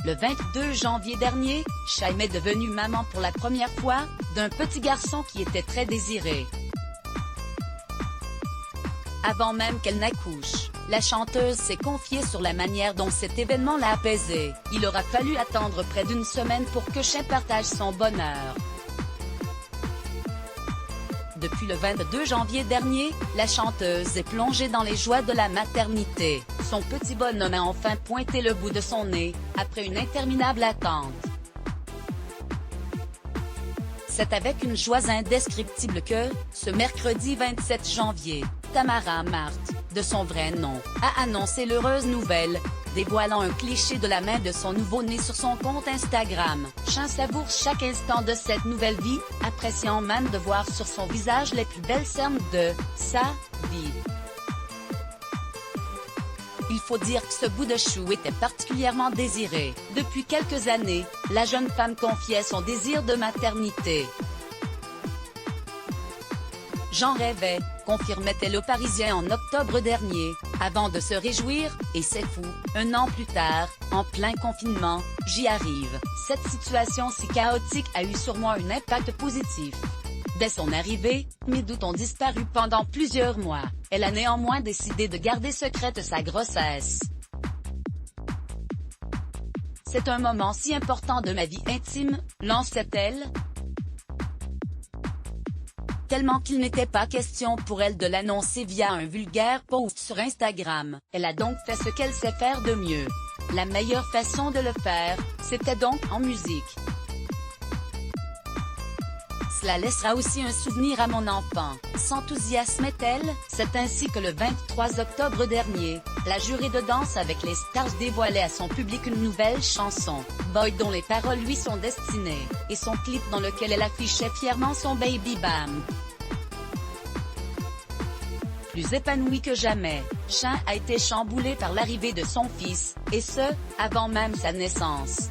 Le 22 janvier dernier, Chaim est devenue maman pour la première fois, d'un petit garçon qui était très désiré. Avant même qu'elle n'accouche, la chanteuse s'est confiée sur la manière dont cet événement l'a apaisée. Il aura fallu attendre près d'une semaine pour que Chaim partage son bonheur. Depuis le 22 janvier dernier, la chanteuse est plongée dans les joies de la maternité. Son petit bonhomme a enfin pointé le bout de son nez, après une interminable attente. C'est avec une joie indescriptible que, ce mercredi 27 janvier, Tamara Marthe, de son vrai nom, a annoncé l'heureuse nouvelle, dévoilant un cliché de la main de son nouveau-né sur son compte Instagram. Chaim savoure chaque instant de cette nouvelle vie, appréciant même de voir sur son visage les plus belles cernes de sa vie. Il faut dire que ce bout de chou était particulièrement désiré. Depuis quelques années, la jeune femme confiait son désir de maternité. J'en rêvais, confirmait-elle aux Parisiens en octobre dernier, avant de se réjouir, et c'est fou, un an plus tard, en plein confinement, j'y arrive. Cette situation si chaotique a eu sur moi un impact positif. Dès son arrivée, mes doutes ont disparu pendant plusieurs mois. Elle a néanmoins décidé de garder secrète sa grossesse. C'est un moment si important de ma vie intime, lançait-elle. Tellement qu'il n'était pas question pour elle de l'annoncer via un vulgaire post sur Instagram. Elle a donc fait ce qu'elle sait faire de mieux. La meilleure façon de le faire, c'était donc en musique. Cela laissera aussi un souvenir à mon enfant, s'enthousiasmait-elle. C'est ainsi que le 23 octobre dernier, la jurée de Danse avec les stars dévoilait à son public une nouvelle chanson, Boy, dont les paroles lui sont destinées, et son clip dans lequel elle affichait fièrement son baby Bam. Plus épanoui que jamais, Chaim a été chamboulé par l'arrivée de son fils, et ce, avant même sa naissance.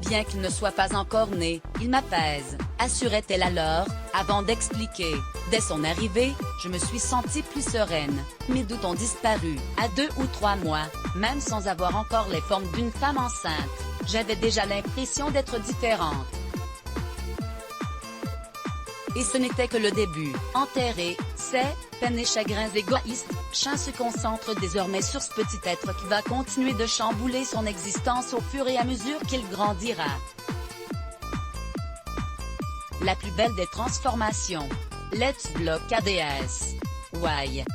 Bien qu'il ne soit pas encore né, il m'apaise, assurait-elle alors, avant d'expliquer. Dès son arrivée, je me suis sentie plus sereine. Mes doutes ont disparu. À 2 ou 3 mois, même sans avoir encore les formes d'une femme enceinte, j'avais déjà l'impression d'être différente. Et ce n'était que le début. Enterré, ses peines et chagrins égoïstes, Chaim se concentre désormais sur ce petit être qui va continuer de chambouler son existence au fur et à mesure qu'il grandira. La plus belle des transformations. Let's block ADS. Why?